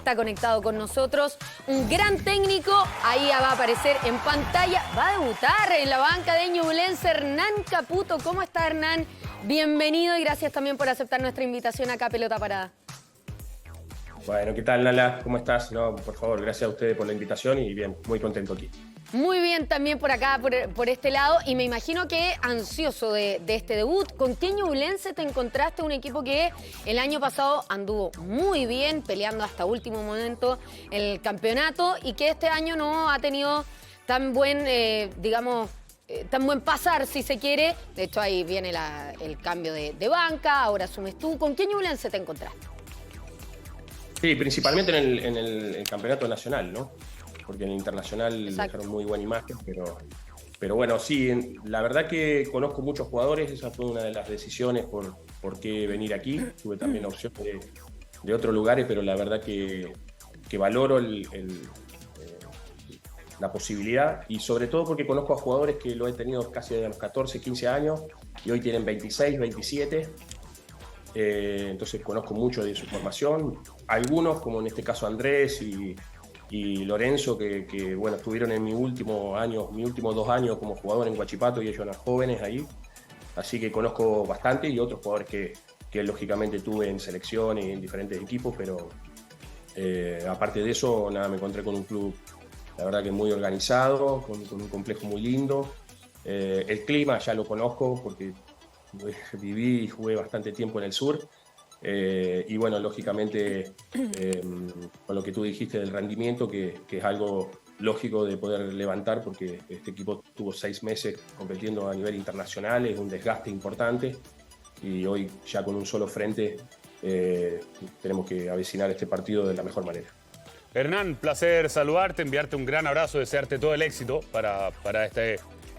está conectado con nosotros. Un gran técnico, ahí va a aparecer en pantalla. Va a debutar en la banca de Ñublense, Hernán Caputo. ¿Cómo está, Hernán? Bienvenido y gracias también por aceptar nuestra invitación acá a Pelota Parada. Bueno, ¿qué tal, Lala? ¿Cómo estás? No, por favor, gracias a ustedes por la invitación y bien, muy contento aquí. Muy bien también por acá, por este lado, y me imagino que ansioso de este debut. ¿Con qué Ñublense te encontraste? Un equipo que el año pasado anduvo muy bien, peleando hasta último momento el campeonato, y que este año no ha tenido tan buen, tan buen pasar, si se quiere. De hecho, ahí viene el cambio de banca, ahora asumes tú. ¿Con qué Ñublense te encontraste? Sí, principalmente en el campeonato nacional, ¿no? Porque en el internacional dejaron muy buena imagen, pero bueno, sí, la verdad que conozco muchos jugadores, esa fue una de las decisiones por qué venir aquí. Tuve también la opción de otros lugares, pero la verdad que valoro la posibilidad, y sobre todo porque conozco a jugadores que lo he tenido casi desde los 14, 15 años y hoy tienen 26, 27. Entonces conozco mucho de su formación. Algunos, como en este caso Andrés y Lorenzo, que bueno, estuvieron en mis últimos 2 años como jugador en Huachipato, y ellos eran jóvenes ahí. Así que conozco bastante, y otros jugadores que lógicamente tuve en selección y en diferentes equipos, pero aparte de eso, nada, me encontré con un club, la verdad que muy organizado, con un complejo muy lindo. El clima ya lo conozco porque viví y jugué bastante tiempo en el sur. Y bueno, lógicamente, con lo que tú dijiste del rendimiento, que es algo lógico de poder levantar, porque este equipo tuvo 6 meses compitiendo a nivel internacional, es un desgaste importante, y hoy ya con un solo frente tenemos que avecinar este partido de la mejor manera. Hernán, placer saludarte, enviarte un gran abrazo, desearte todo el éxito para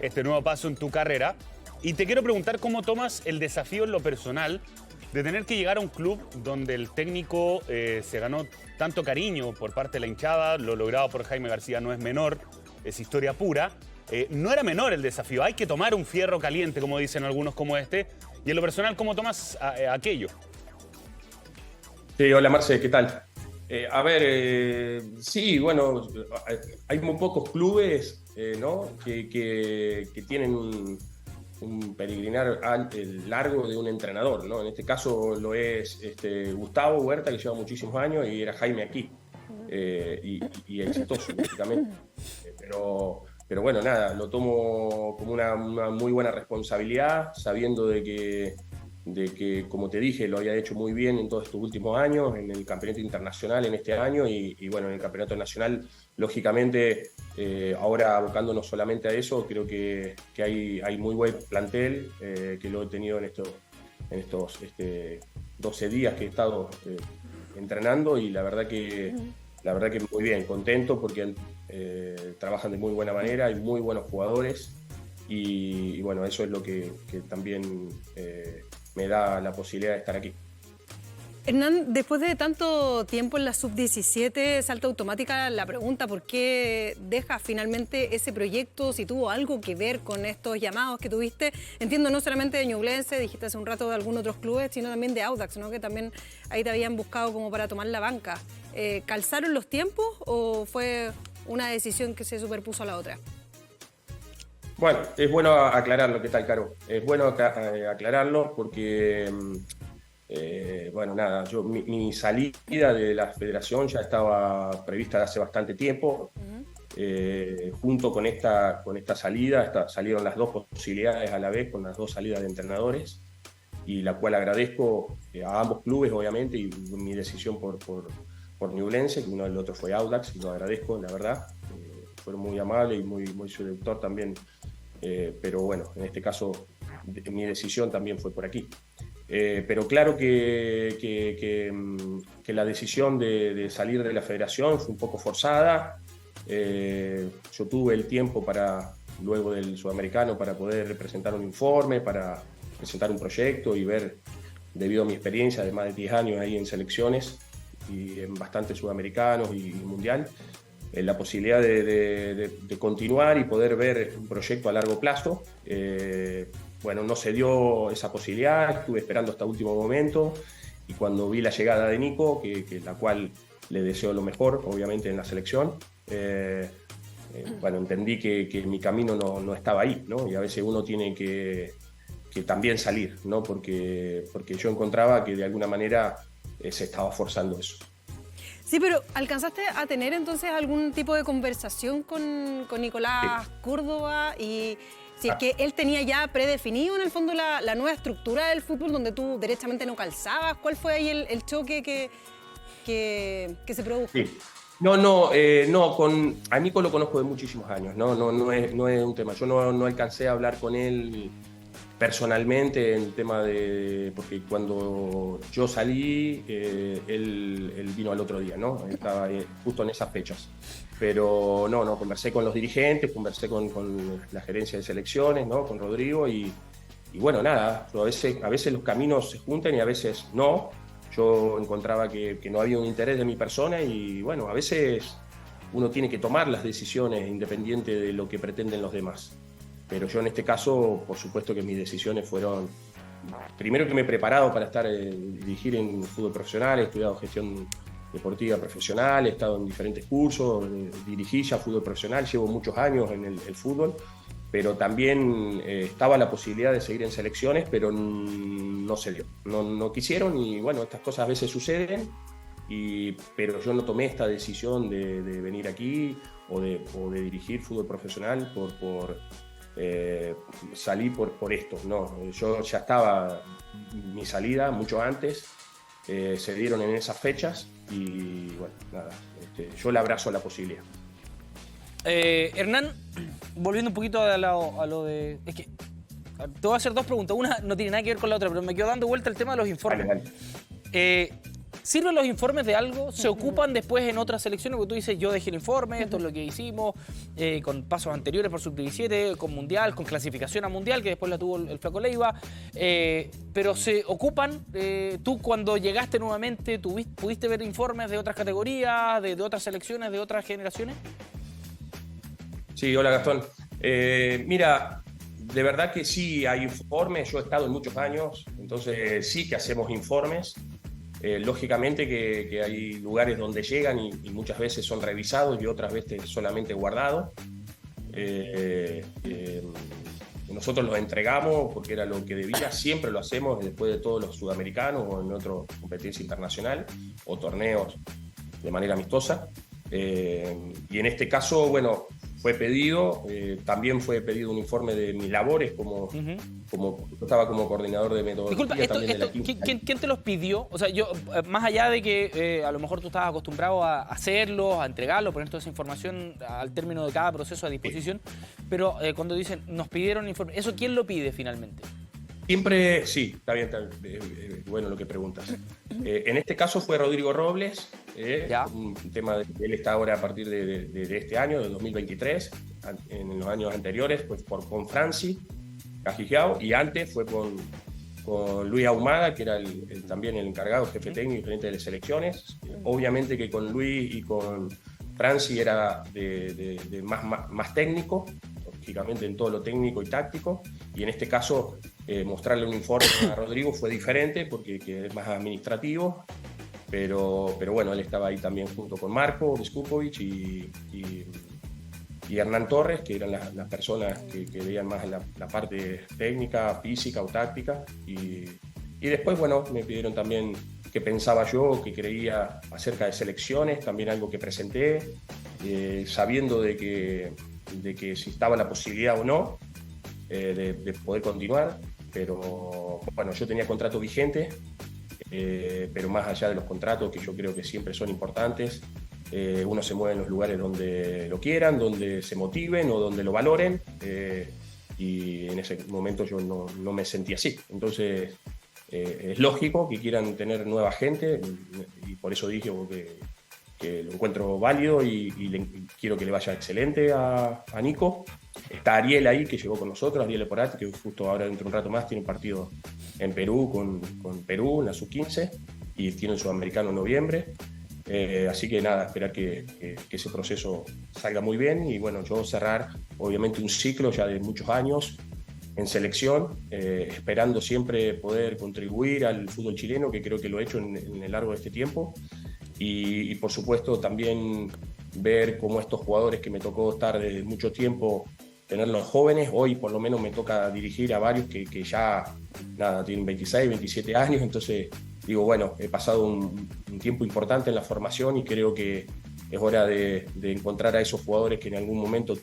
este nuevo paso en tu carrera. Y te quiero preguntar cómo tomas el desafío en lo personal de tener que llegar a un club donde el técnico se ganó tanto cariño por parte de la hinchada. Lo logrado por Jaime García no es menor, es historia pura. No era menor el desafío, hay que tomar un fierro caliente, como dicen algunos, como este. Y en lo personal, ¿cómo tomas aquello? Sí, hola Marce, ¿qué tal? Sí, bueno, hay muy pocos clubes ¿no? que tienen un peregrinar largo de un entrenador, ¿no? En este caso lo es Gustavo Huerta, que lleva muchísimos años, y era Jaime aquí, y exitoso, lógicamente. Pero bueno, nada, lo tomo como una muy buena responsabilidad, sabiendo de que, como te dije, lo había hecho muy bien en todos estos últimos años, en el campeonato internacional en este año, y bueno, en el campeonato nacional, lógicamente, ahora abocándonos solamente a eso, creo que hay muy buen plantel, que lo he tenido en estos 12 días que he estado entrenando, y la verdad que muy bien, contento, porque trabajan de muy buena manera, hay muy buenos jugadores, y bueno, eso es lo que también me da la posibilidad de estar aquí. Hernán, después de tanto tiempo en la sub-17, salta automática la pregunta: ¿por qué dejas finalmente ese proyecto? Si tuvo algo que ver con estos llamados que tuviste, entiendo, no solamente de Ñublense, dijiste hace un rato de algunos otros clubes, sino también de Audax, ¿no? Que también ahí te habían buscado como para tomar la banca. ¿Calzaron los tiempos o fue una decisión que se superpuso a la otra? Bueno, es bueno aclararlo. ¿Qué tal, Caro? Es bueno aclararlo porque, bueno, nada, mi salida de la federación ya estaba prevista de hace bastante tiempo. Junto con esta salida salieron las dos posibilidades a la vez, con las dos salidas de entrenadores, y la cual agradezco a ambos clubes, obviamente, y mi decisión por Ñublense, que uno del otro fue Audax, y lo agradezco, la verdad. Fueron muy amables y muy seductor también, pero bueno, en este caso mi decisión también fue por aquí. Pero claro que la decisión de salir de la federación fue un poco forzada. Yo tuve el tiempo luego del Sudamericano, para poder presentar un informe, para presentar un proyecto y ver, debido a mi experiencia de más de 10 años ahí en selecciones y en bastantes sudamericanos y mundial, la posibilidad de continuar y poder ver un proyecto a largo plazo. Bueno, no se dio esa posibilidad, estuve esperando hasta último momento, y cuando vi la llegada de Nico, la cual le deseo lo mejor, obviamente, en la selección. Bueno, entendí que mi camino no estaba ahí, ¿no? Y a veces uno tiene que también salir, ¿no? Porque yo encontraba que de alguna manera se estaba forzando eso. Sí, pero ¿alcanzaste a tener entonces algún tipo de conversación con Nicolás Córdoba? Y si es que él tenía ya predefinido en el fondo la nueva estructura del fútbol donde tú derechamente no calzabas. ¿Cuál fue ahí el choque que se produjo? Sí. No, a Nico lo conozco de muchísimos años, no es un tema. Yo no alcancé a hablar con él personalmente en tema de... Porque cuando yo salí, él vino al otro día, ¿no? Estaba justo en esas fechas. Pero no, conversé con los dirigentes, conversé con la gerencia de selecciones, ¿no? Con Rodrigo y bueno, nada, a veces los caminos se juntan y a veces no. Yo encontraba que no había un interés de mi persona y bueno, a veces uno tiene que tomar las decisiones independiente de lo que pretenden los demás. Pero yo en este caso, por supuesto que mis decisiones fueron... Primero que me he preparado para dirigir en fútbol profesional, he estudiado gestión deportiva profesional, he estado en diferentes cursos, dirigí ya fútbol profesional, llevo muchos años en el fútbol, pero también estaba la posibilidad de seguir en selecciones, pero no se dio. No quisieron y bueno, estas cosas a veces suceden, pero yo no tomé esta decisión de venir aquí o de dirigir fútbol profesional salí por esto, no, yo ya estaba mi salida mucho antes, se dieron en esas fechas y bueno, nada, yo le abrazo la posibilidad. Hernán, volviendo un poquito a lo de... Es que te voy a hacer dos preguntas, una no tiene nada que ver con la otra, pero me quedo dando vuelta el tema de los informes. Dale. ¿Sirven los informes de algo? ¿Se ocupan después en otras selecciones? Porque tú dices, yo dejé el informe, esto es lo que hicimos, con pasos anteriores por sub-17, con Mundial, con clasificación a Mundial, que después la tuvo el Flaco Leiva. Pero ¿se ocupan? ¿Tú cuando llegaste nuevamente, pudiste ver informes de otras categorías, de otras selecciones, de otras generaciones? Sí, hola Gastón. Mira, de verdad que sí hay informes, yo he estado en muchos años, entonces sí que hacemos informes. Lógicamente que hay lugares donde llegan y muchas veces son revisados y otras veces solamente guardados. Nosotros los entregamos porque era lo que debía, siempre lo hacemos después de todos los sudamericanos o en otra competencia internacional o torneos de manera amistosa. Y en este caso, bueno, fue pedido, también fue pedido un informe de mis labores como yo estaba como coordinador de metodología. Disculpa, ¿quién te los pidió? O sea, yo, más allá de que a lo mejor tú estabas acostumbrado a hacerlo, a entregarlo, poner toda esa información al término de cada proceso a disposición, pero cuando dicen, nos pidieron informe, ¿eso quién lo pide finalmente? Siempre, sí, está bien, bueno lo que preguntas. En este caso fue Rodrigo Robles, un tema de él está ahora a partir de este año, de 2023, en los años anteriores pues con Franci Cajigiao y antes fue con Luis Ahumada, que era también el encargado, jefe técnico y gerente de selecciones. Obviamente que con Luis y con Franci era de más técnico, lógicamente en todo lo técnico y táctico, y en este caso mostrarle un informe a Rodrigo fue diferente porque es más administrativo, pero bueno, él estaba ahí también junto con Marco Viskukovic y Hernán Torres, que eran las personas que veían más la parte técnica, física o táctica, y después, bueno, me pidieron también qué pensaba yo, qué creía acerca de selecciones, también algo que presenté, sabiendo de que si estaba la posibilidad o no de poder continuar, pero bueno, yo tenía contrato vigente, pero más allá de los contratos, que yo creo que siempre son importantes, uno se mueve en los lugares donde lo quieran, donde se motiven o donde lo valoren, y en ese momento yo no me sentí así. Entonces es lógico que quieran tener nueva gente y por eso dije que lo encuentro válido y quiero que le vaya excelente a Nico. Está Ariel ahí, que llegó con nosotros, Ariel Eporati, que justo ahora dentro de un rato más tiene un partido en Perú con Perú, en la sub-15, y tiene un sudamericano en noviembre. Así que nada, esperar que ese proceso salga muy bien y bueno, yo cerrar obviamente un ciclo ya de muchos años en selección, esperando siempre poder contribuir al fútbol chileno, que creo que lo he hecho en el largo de este tiempo. y por supuesto también ver cómo estos jugadores que me tocó estar desde mucho tiempo, tenerlos jóvenes, hoy por lo menos me toca dirigir a varios que ya nada, tienen 26, 27 años, entonces digo, bueno, he pasado un tiempo importante en la formación y creo que es hora de encontrar a esos jugadores que en algún momento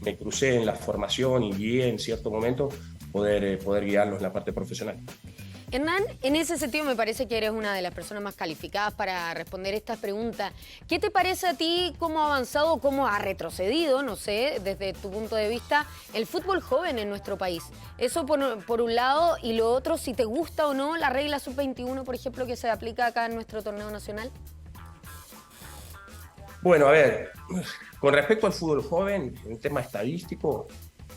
me crucé en la formación y guié en cierto momento, poder guiarlos en la parte profesional. Hernán, en ese sentido me parece que eres una de las personas más calificadas para responder estas preguntas. ¿Qué te parece a ti cómo ha avanzado, cómo ha retrocedido, no sé, desde tu punto de vista, el fútbol joven en nuestro país? Eso por un lado, y lo otro, si te gusta o no la regla sub-21, por ejemplo, que se aplica acá en nuestro torneo nacional. Bueno, a ver, con respecto al fútbol joven, en el tema estadístico,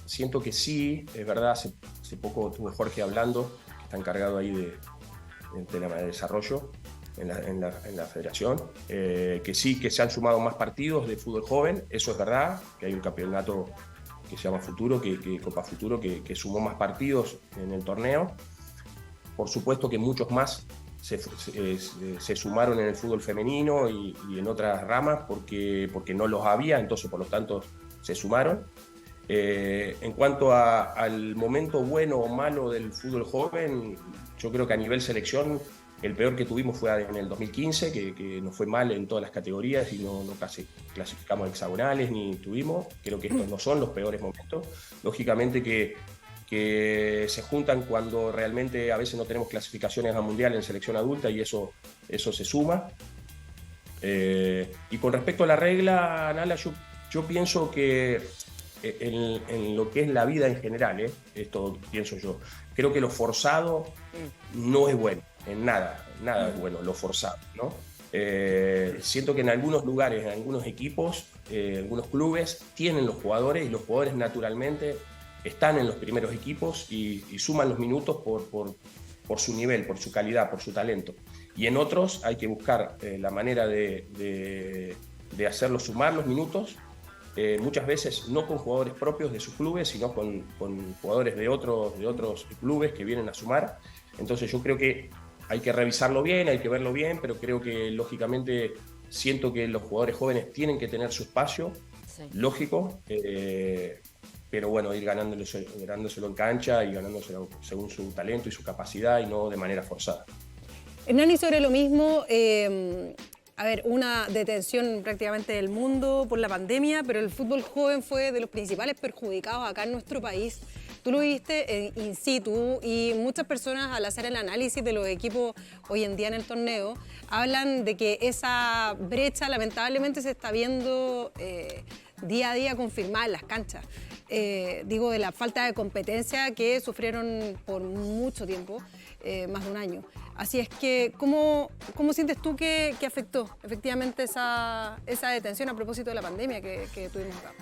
siento que sí, es verdad, hace poco tuve Jorge hablando, está encargado ahí del tema de desarrollo en la federación, que sí, que se han sumado más partidos de fútbol joven, eso es verdad, que hay un campeonato que se llama Futuro, Copa Futuro, que sumó más partidos en el torneo. Por supuesto que muchos más se sumaron en el fútbol femenino y en otras ramas porque no los había, entonces por lo tanto se sumaron. En cuanto al momento bueno o malo del fútbol joven, yo creo que a nivel selección el peor que tuvimos fue en el 2015, que nos fue mal en todas las categorías y no casi clasificamos hexagonales ni tuvimos. Creo que estos no son los peores momentos. Lógicamente que se juntan cuando realmente a veces no tenemos clasificaciones a mundial en selección adulta y eso se suma. Y con respecto a la regla, Nala, yo pienso que en lo que es la vida en general, esto pienso yo, creo que lo forzado no es bueno, en nada es bueno lo forzado, ¿no? Siento que en algunos lugares, en algunos equipos, algunos clubes tienen los jugadores y los jugadores naturalmente están en los primeros equipos y suman los minutos por su nivel, por su calidad, por su talento. Y en otros hay que buscar la manera de hacerlos sumar los minutos, muchas veces no con jugadores propios de sus clubes, sino con jugadores de otros clubes que vienen a sumar. Entonces yo creo que hay que revisarlo bien, hay que verlo bien, pero creo que lógicamente siento que los jugadores jóvenes tienen que tener su espacio, sí, lógico, pero bueno, ir ganándoselo en cancha y ganándoselo según su talento y su capacidad y no de manera forzada. Hernán, y sobre lo mismo, a ver, una detención prácticamente del mundo por la pandemia, pero el fútbol joven fue de los principales perjudicados acá en nuestro país. Tú lo viste in situ y muchas personas al hacer el análisis de los equipos hoy en día en el torneo hablan de que esa brecha lamentablemente se está viendo día a día confirmada en las canchas. Digo, de la falta de competencia que sufrieron por mucho tiempo, más de un año. Así es que, ¿cómo sientes tú que afectó efectivamente esa detención a propósito de la pandemia que tuvimos acá?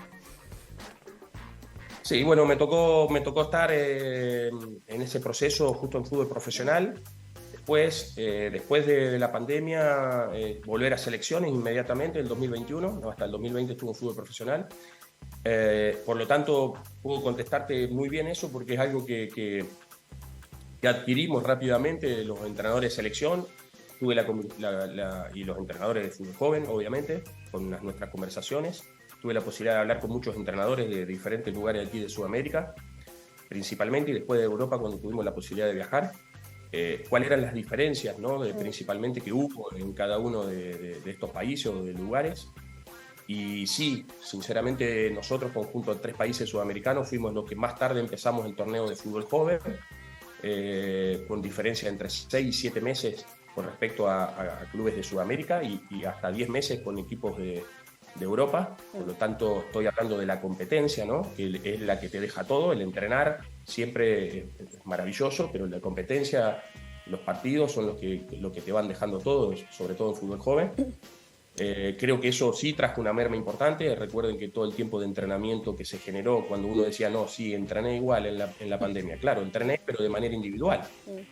Sí, bueno, me tocó estar en ese proceso justo en fútbol profesional. Después de la pandemia, volver a selecciones inmediatamente, el 2021, no, hasta el 2020 estuve en fútbol profesional. Por lo tanto, puedo contestarte muy bien eso porque es algo que adquirimos rápidamente los entrenadores de selección. Tuve y los entrenadores de fútbol joven, obviamente, con nuestras conversaciones. Tuve la posibilidad de hablar con muchos entrenadores de diferentes lugares aquí de Sudamérica, principalmente, y después de Europa cuando tuvimos la posibilidad de viajar. ¿Cuáles eran las diferencias, ¿no? Principalmente que hubo en cada uno de estos países o de lugares? Y sí, sinceramente nosotros, conjunto de 3 países sudamericanos, fuimos los que más tarde empezamos el torneo de fútbol joven, con diferencia entre 6 y 7 meses con respecto a clubes de Sudamérica y hasta 10 meses con equipos de Europa. Por lo tanto, estoy hablando de la competencia, ¿no? Que es la que te deja todo. El entrenar siempre es maravilloso, pero la competencia, los partidos son lo que te van dejando todo, sobre todo en fútbol joven. Creo que eso sí trajo una merma importante. Recuerden que todo el tiempo de entrenamiento que se generó cuando uno decía, no, sí, entrené igual en la pandemia. Claro, entrené, pero de manera individual.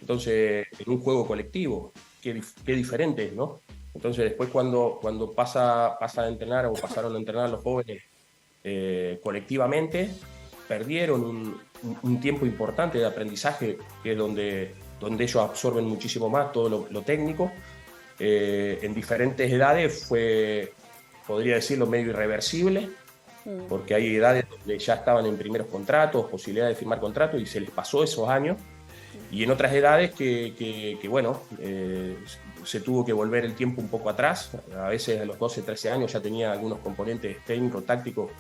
Entonces, en un juego colectivo, qué diferente, ¿no? Entonces, después cuando pasa a entrenar o pasaron a entrenar los jóvenes colectivamente, perdieron un tiempo importante de aprendizaje, que es donde ellos absorben muchísimo más todo lo técnico. en diferentes edades fue, podría decirlo, medio irreversible, porque hay edades donde ya estaban en primeros contratos, posibilidad de firmar contratos, y se les pasó esos años, y en otras edades que bueno, se tuvo que volver el tiempo un poco atrás. A veces a los 12, 13 años ya tenía algunos componentes técnicos, tácticos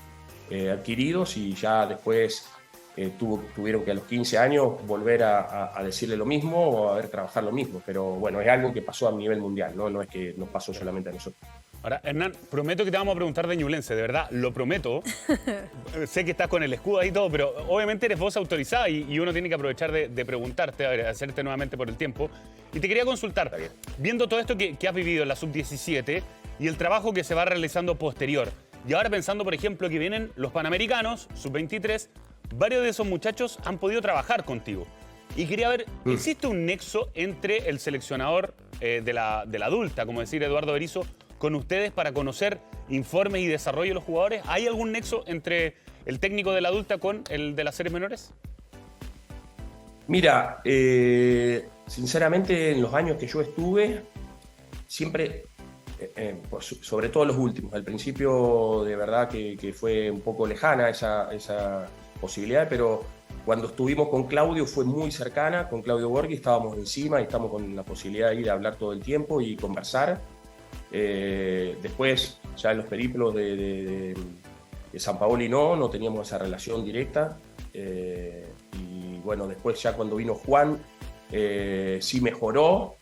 adquiridos, y ya después tuvieron que a los 15 años volver a decirle lo mismo o a ver trabajar lo mismo. Pero bueno, es algo que pasó a nivel mundial, ¿no? No es que nos pasó solamente a nosotros. Ahora, Hernán, prometo que te vamos a preguntar de Ñublense, de verdad, lo prometo. Sé que estás con el escudo ahí y todo, pero obviamente eres voz autorizada y uno tiene que aprovechar de preguntarte, a ver, hacerte nuevamente por el tiempo. Y te quería consultar, viendo todo esto que has vivido en la Sub-17 y el trabajo que se va realizando posterior, y ahora pensando, por ejemplo, que vienen los Panamericanos, Sub-23, varios de esos muchachos han podido trabajar contigo. Y quería ver, ¿existe un nexo entre el seleccionador de la adulta, como decir Eduardo Berizzo, con ustedes para conocer informes y desarrollo de los jugadores? ¿Hay algún nexo entre el técnico de la adulta con el de las series menores? Mira, sinceramente en los años que yo estuve, siempre, sobre todo los últimos, al principio de verdad que fue un poco lejana esa posibilidad, pero cuando estuvimos con Claudio fue muy cercana, con Claudio Borghi estábamos encima y estamos con la posibilidad de ir a hablar todo el tiempo y conversar. Después, ya en los periplos de San Paoli no teníamos esa relación directa. Y bueno, después ya cuando vino Juan, sí mejoró.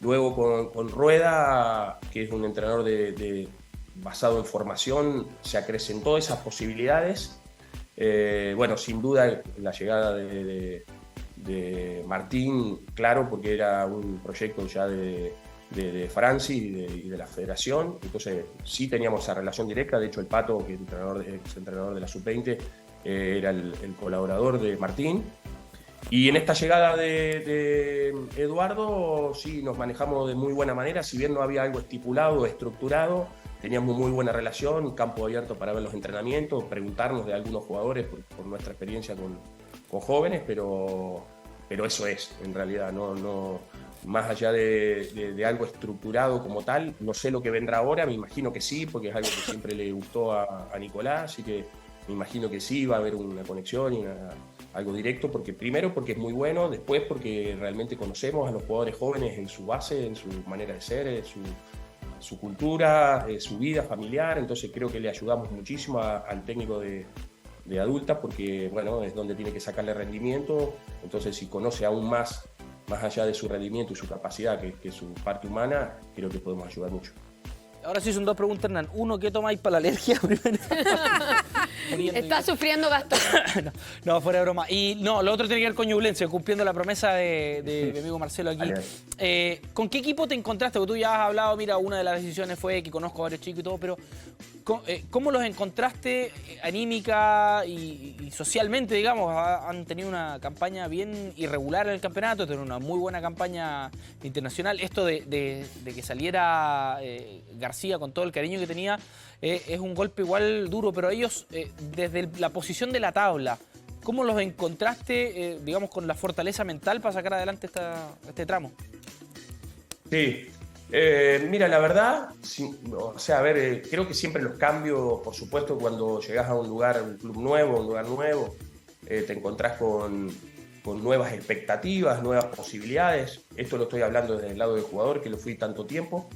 Luego con Rueda, que es un entrenador basado en formación, se acrecentó esas posibilidades. Bueno, sin duda la llegada de Martín, claro, porque era un proyecto ya de Franci y de la federación, entonces sí teníamos esa relación directa. De hecho el Pato, que es entrenador de la Sub-20, era el colaborador de Martín. Y en esta llegada de Eduardo sí nos manejamos de muy buena manera, si bien no había algo estipulado, estructurado, teníamos muy buena relación, campo abierto para ver los entrenamientos, preguntarnos de algunos jugadores por nuestra experiencia con jóvenes, pero eso es, en realidad, no más allá de algo estructurado como tal. No sé lo que vendrá ahora, me imagino que sí, porque es algo que siempre le gustó a Nicolás, así que me imagino que sí, va a haber una conexión y algo directo, primero porque es muy bueno, después porque realmente conocemos a los jugadores jóvenes en su base, en su manera de ser, su cultura, su vida familiar. Entonces creo que le ayudamos muchísimo al técnico de adulta, porque bueno, es donde tiene que sacarle rendimiento. Entonces si conoce aún más allá de su rendimiento y su capacidad, que su parte humana, creo que podemos ayudar mucho. Ahora sí son dos preguntas, Hernán. Uno, ¿qué tomáis para la alergia primero? Está sufriendo Gastón. No, fuera de broma. Y no, lo otro tiene que ver con Ñublense, cumpliendo la promesa de mi amigo Marcelo aquí. ¿Con qué equipo te encontraste? Porque tú ya has hablado, mira, una de las decisiones fue que conozco a varios chicos y todo, pero ¿cómo los encontraste anímica y socialmente, digamos? Han tenido una campaña bien irregular en el campeonato, tienen una muy buena campaña internacional. Esto de que saliera García con todo el cariño que tenía, es un golpe igual duro, pero ellos, desde la posición de la tabla, ¿cómo los encontraste, digamos, con la fortaleza mental para sacar adelante este tramo? Sí, mira, la verdad, sí, o sea, a ver, creo que siempre los cambios, por supuesto, cuando llegas a un lugar, un club nuevo, un lugar nuevo, te encontrás con nuevas expectativas, nuevas posibilidades. Esto lo estoy hablando desde el lado del jugador, que lo fui tanto tiempo.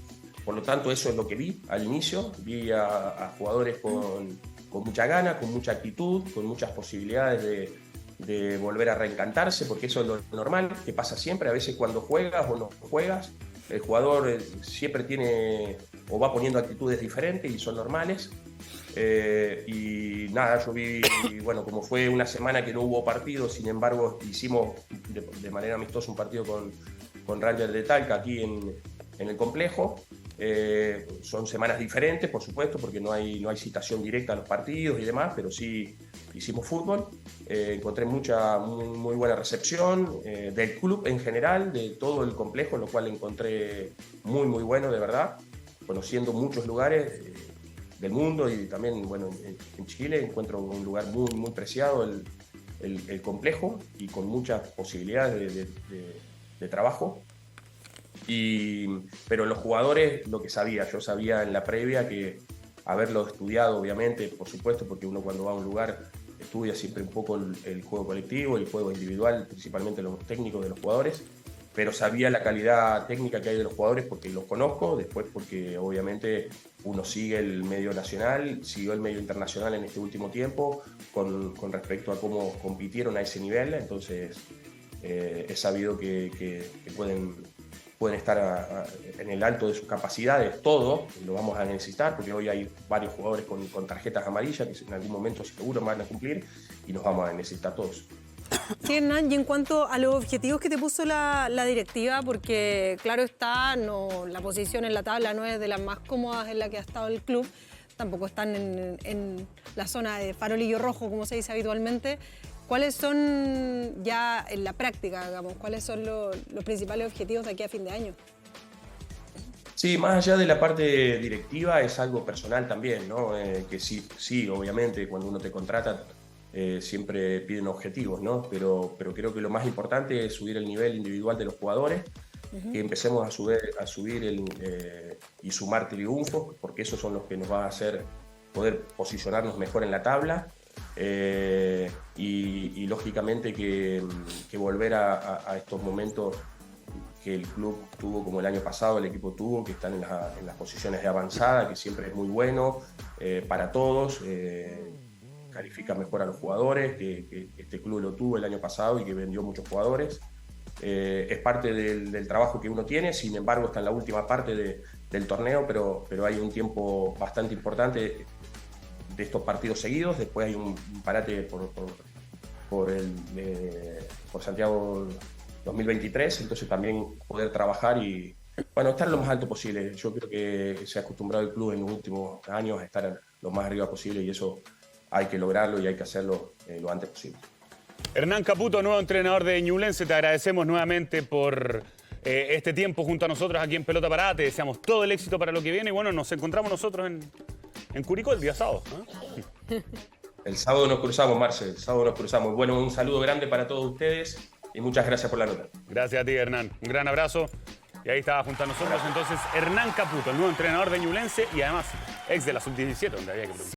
Por lo tanto, eso es lo que vi al inicio. Vi a jugadores con mucha gana, con mucha actitud, con muchas posibilidades de volver a reencantarse, porque eso es lo normal, que pasa siempre. A veces cuando juegas o no juegas, el jugador siempre tiene o va poniendo actitudes diferentes y son normales. Y nada, yo vi, bueno, como fue una semana que no hubo partido, sin embargo hicimos de manera amistosa un partido con Rangers de Talca aquí en el complejo. Son semanas diferentes, por supuesto, porque no hay citación directa a los partidos y demás, pero sí hicimos fútbol. Encontré muy buena recepción del club en general, de todo el complejo, lo cual encontré muy bueno, de verdad, conociendo muchos lugares del mundo y también, bueno, en Chile encuentro un lugar muy preciado, el complejo, y con muchas posibilidades de trabajo. Pero los jugadores, lo que yo sabía en la previa que haberlo estudiado, obviamente, por supuesto, porque uno cuando va a un lugar estudia siempre un poco el juego colectivo, el juego individual, principalmente los técnicos de los jugadores, pero sabía la calidad técnica que hay de los jugadores porque los conozco, después porque obviamente uno sigue el medio nacional, siguió el medio internacional en este último tiempo con respecto a cómo compitieron a ese nivel, entonces he sabido que pueden estar en el alto de sus capacidades, todo lo vamos a necesitar, porque hoy hay varios jugadores con tarjetas amarillas que en algún momento seguro van a cumplir y nos vamos a necesitar todos. Sí, Hernán, y en cuanto a los objetivos que te puso la directiva, porque claro está, la posición en la tabla no es de las más cómodas en la que ha estado el club, tampoco están en la zona de farolillo rojo, como se dice habitualmente. ¿Cuáles son ya en la práctica, digamos, cuáles son los principales objetivos de aquí a fin de año? Sí, más allá de la parte directiva es algo personal también, ¿no? Que sí, obviamente cuando uno te contrata siempre piden objetivos, ¿no? Pero creo que lo más importante es subir el nivel individual de los jugadores, que empecemos a subir y sumar triunfos, porque esos son los que nos van a hacer poder posicionarnos mejor en la tabla. Y lógicamente que volver a estos momentos que el club tuvo como el año pasado, el equipo tuvo, que están en las posiciones de avanzada, que siempre es muy bueno para todos, califica mejor a los jugadores, que este club lo tuvo el año pasado y que vendió muchos jugadores. Es parte del trabajo que uno tiene, sin embargo está en la última parte del torneo, pero hay un tiempo bastante importante de estos partidos seguidos, después hay un parate por Santiago 2023, entonces también poder trabajar y bueno, estar lo más alto posible. Yo creo que se ha acostumbrado el club en los últimos años a estar lo más arriba posible y eso hay que lograrlo y hay que hacerlo lo antes posible. Hernán Caputo, nuevo entrenador de Ñublense, te agradecemos nuevamente por este tiempo junto a nosotros aquí en Pelota Parada, te deseamos todo el éxito para lo que viene y bueno, nos encontramos nosotros en Curicó el día sábado. El sábado nos cruzamos, Marcel, el sábado nos cruzamos. Bueno, un saludo grande para todos ustedes y muchas gracias por la nota. Gracias a ti, Hernán. Un gran abrazo. Y ahí estaba junto a nosotros entonces Hernán Caputo, el nuevo entrenador de Ñublense y además ex de la Sub-17, donde había que preguntar.